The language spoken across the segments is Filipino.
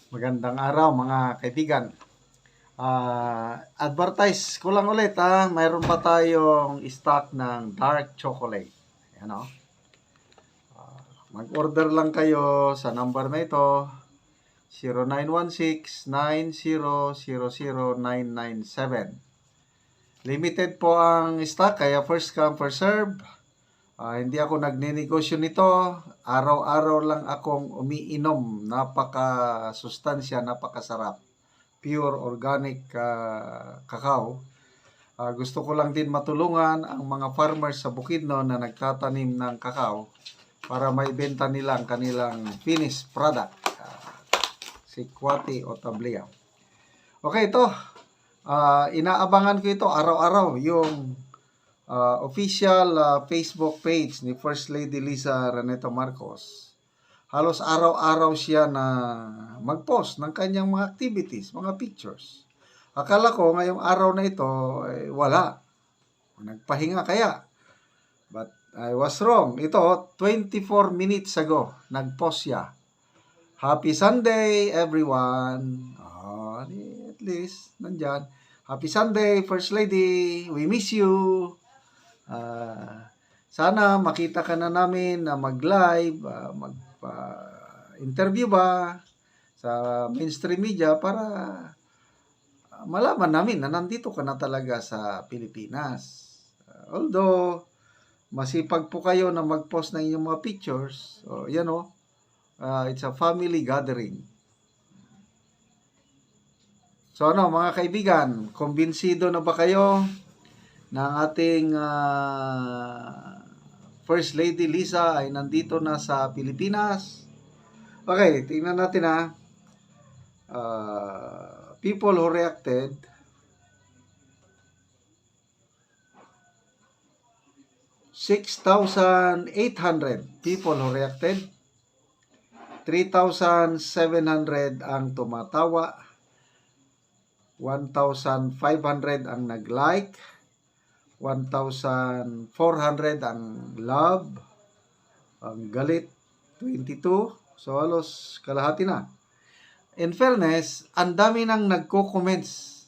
Magandang araw mga kaibigan. Advertise ko lang ulit mayroon pa tayong stock ng dark chocolate. Ayan o. Mag-order lang kayo sa number na ito, 0916-9000-997. Limited po ang stock, kaya first come, first serve. Hindi ako nagninegosyo nito. Araw-araw lang akong umiinom. Napaka-sustansya, napakasarap. Pure organic cacao. Gusto ko lang din matulungan ang mga farmers sa Bukidnon na nagtatanim ng cacao para maibenta nila ang kanilang finished product. Si Kwati o Tablia. Okay, ito. Inaabangan ko ito araw-araw. Yung official Facebook page ni First Lady Liza Raneta Marcos. Halos araw-araw siya na mag-post ng kanyang mga activities, mga pictures. Akala ko ngayong araw na ito, wala. Nagpahinga kaya. But I was wrong. Ito, 24 minutes ago, nag-post siya. Happy Sunday, everyone. At least, nandyan. Happy Sunday, First Lady. We miss you. Sana makita ka na namin na mag-live, mag-interview ba sa mainstream media para malaman namin na nandito ka na talaga sa Pilipinas. Although, masipag po kayo na mag-post ng inyong mga pictures. So, yan o. It's a family gathering. So ano mga kaibigan, kumbinsido na ba kayo ng ating First Lady Liza ay nandito na sa Pilipinas? Okay, tingnan natin people who reacted. $6,800 people who reacted. 3,700 ang tumatawa. 1,500 ang nag-like. 1,400 ang love. Ang galit, 22. So, halos kalahati na. In fairness, ang dami nang nagko-comments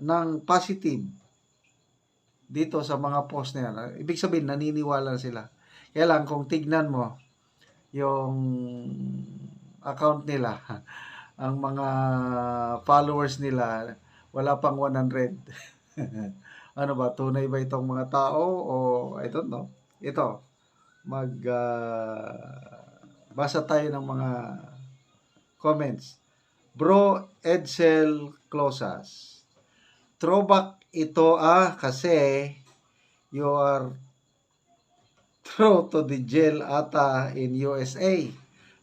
ng positive dito sa mga post na yan. Ibig sabihin, naniniwala sila. Kaya lang, kung tignan mo yung account nila, ang mga followers nila, wala pang 100. Ano ba, tunay ba itong mga tao o I don't know. Ito, basa tayo ng mga comments. Bro Edsel Closas. Throwback ito kasi you are throw to the jail ata in USA.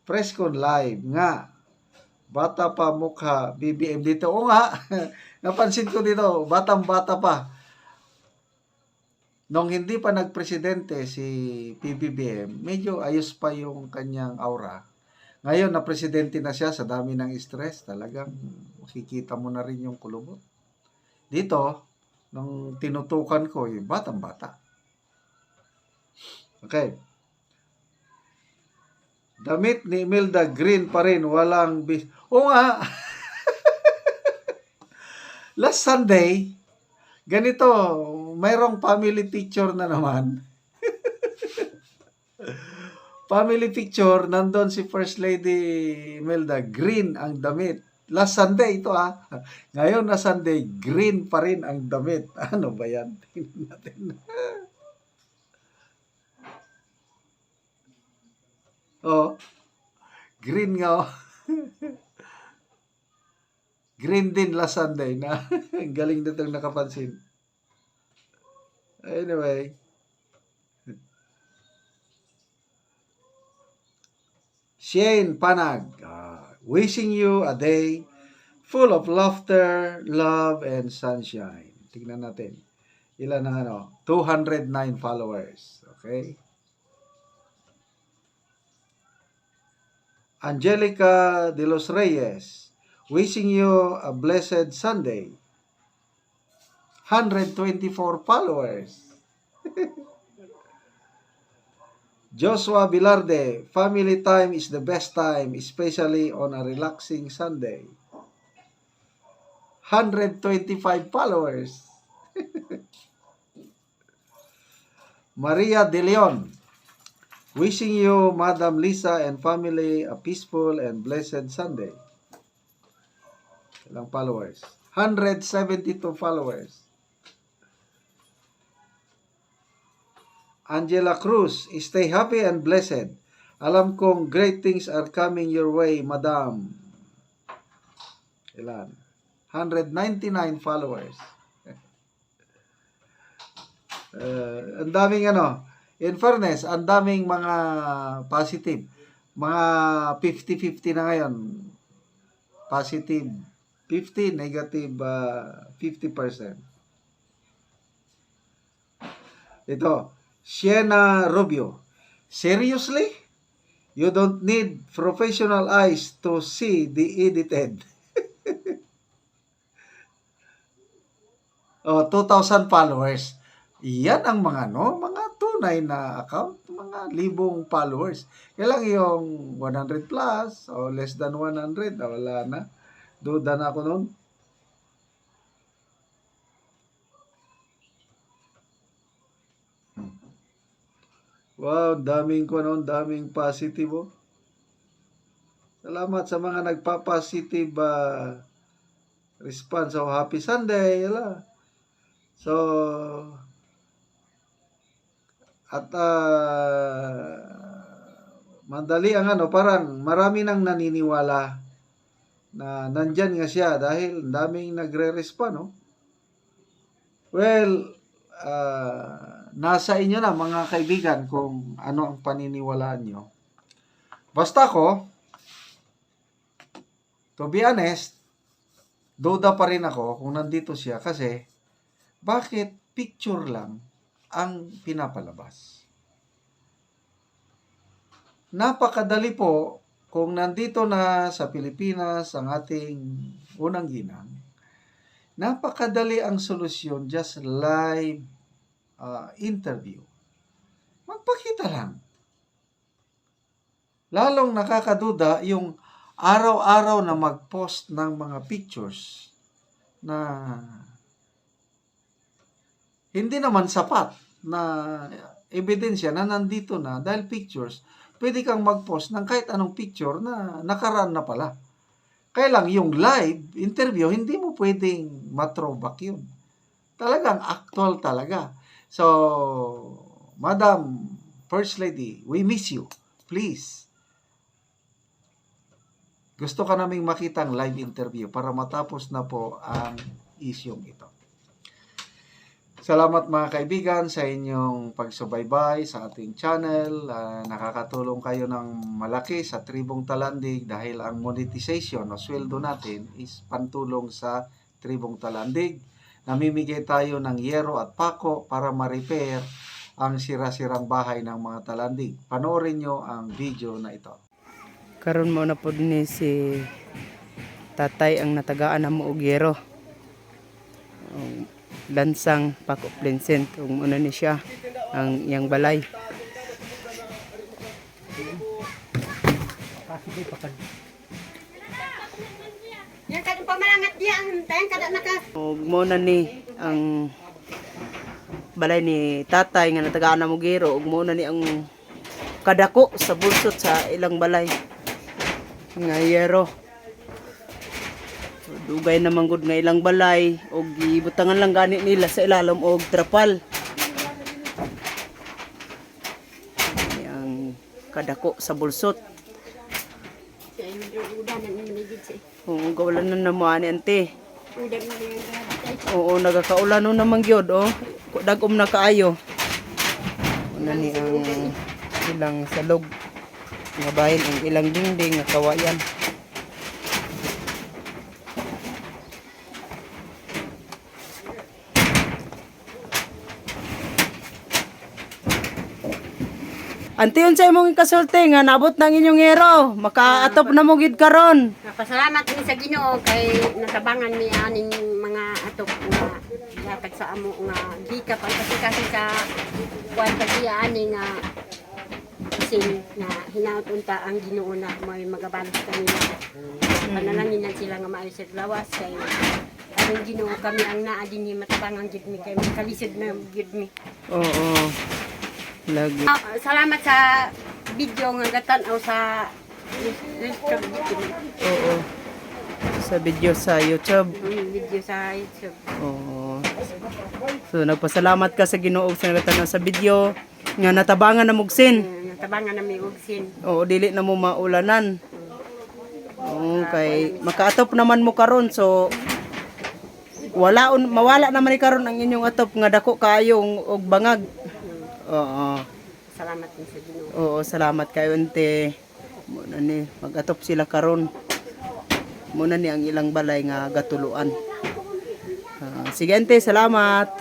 Press con live nga. Bata pa mukha, BBM dito. O nga, napansin ko dito, batang-bata pa. Nung hindi pa nagpresidente si PBBM, medyo ayos pa yung kanyang aura. Ngayon na presidente na siya, sa dami ng stress, talagang makikita mo na rin yung kulubot. Dito, nung tinutukan ko, yung batang-bata. Okay. Damit ni Imelda green pa rin, walang O nga, last Sunday, ganito, mayroong family picture na naman. Family picture, nandun si First Lady Imelda, green ang damit. Last Sunday ito Ngayon na Sunday, green pa rin ang damit. Ano ba yan? Tingnan natin. Green nga. Green din last Sunday na. Galing na itong nakapansin. Anyway. Shane Panag. Wishing you a day full of laughter, love, and sunshine. Tignan natin. Ilan ang 209 followers. Okay. Angelica de los Reyes, wishing you a blessed Sunday. 124 followers. Joshua Bilarde, family time is the best time, especially on a relaxing Sunday. 125 followers. Maria De Leon, wishing you, Madam Lisa and family, a peaceful and blessed Sunday. Ilang followers? 172 followers. Angela Cruz, stay happy and blessed. Alam kong great things are coming your way, Madam. Ilan? 199 followers. Ang daming in fairness, ang daming mga positive. Mga 50-50 na ngayon. Positive 50, negative 50%. Ito, Sienna Rubio. Seriously? You don't need professional eyes to see the edited. 2,000 followers. Yan ang mga mga tunay na account, mga libong followers. Kailang yung 100 plus o less than 100, wala na. Duda na ako noon. Wow, daming daming positive. Oh. Salamat sa mga nagpa-positive response. So, happy Sunday. Yala. So, at mandali ang parang marami nang naniniwala na nandyan nga siya dahil daming nagre-respond. No? Well, nasa inyo na mga kaibigan kung ano ang paniniwalaan nyo. Basta ko, to be honest, duda pa rin ako kung nandito siya kasi bakit picture lang ang pinapalabas. Napakadali po kung nandito na sa Pilipinas ang ating unang ginang. Napakadali ang solusyon, just live interview. Magpakita lang. Lalong nakakaduda yung araw-araw na mag-post ng mga pictures na hindi naman sapat na ebidensya na nandito na dahil pictures, pwede kang mag-post ng kahit anong picture na nakaraan na pala. Kaya lang yung live interview, hindi mo pwedeng matrowback yun. Talagang actual talaga. So, Madam First Lady, we miss you. Please. Gusto ka naming makitang live interview para matapos na po ang isyong ito. Salamat mga kaibigan sa inyong pagsubaybay sa ating channel. Nakakatulong kayo ng malaki sa Tribong Talandig dahil ang monetization o sweldo natin is pantulong sa Tribong Talandig. Namimigay tayo ng yero at pako para ma-repair ang sira-sirang bahay ng mga talandig. Panoorin nyo ang video na ito. Karon mo na po ni si tatay ang natagaan na mo og yero. Lansang Paco Plincent ug una ni siya ang iyang balay. Yang kadang pamalangat dia ang tayang kada naka. Ug mo na ni ang balay ni tatay nga natagaan na mo gero ug mo na ni ang kadako sa bulsot sa ilang balay nga yero. Dugay naman gud nga ilang balay og gibutangan lang gani nila sa ilalom og trapal. Yang kadako sa bulsot. Sa udan ang minigid si. Oo, gawalan na naman ani ante. Udan na yung Oo, nagakaulan no naman gyud oh. Dagom na kaayo. Una ni ang ilang salog nga bahin ang ilang dingding nga kawayan. Ante yun sa imong kasulti nga nabot ng inyong hero, makaatop na mo gid karon. Napasalamat ni sa Ginoo kay natabangan mi aning mga atop nga yatag sa amo nga gika pang kasi sa kuan pa siya ani nga ugsin na hinaot unta ang Ginoo na may magabalos kanila. Panalangin na sila nga maayo sa lawas kay ang Ginoo kami ang naa dinhi matabangan gid mi kay makalisod na gid mi. Oo. Lagi. Salamat sa video nga gatan-aw sa Oo. Sa video sa YouTube. video sa YouTube. Oo. So nagpasalamat ka sa Ginoo sa nagtanaw sa video nga natabangan na mugsin. Natabangan na mi ugsin. Oo, dili na mo maulanan. Oo, kay makaatop naman mo karon so mawala naman ni karon ang inyong atop nga dako kaayo og bangag. Oo. Salamat din sa Ginoo. Oo, salamat kayo ante. Muna ni mag-atop sila karon. Muna ni ang ilang balay nga gatuluan. Sige ante, salamat.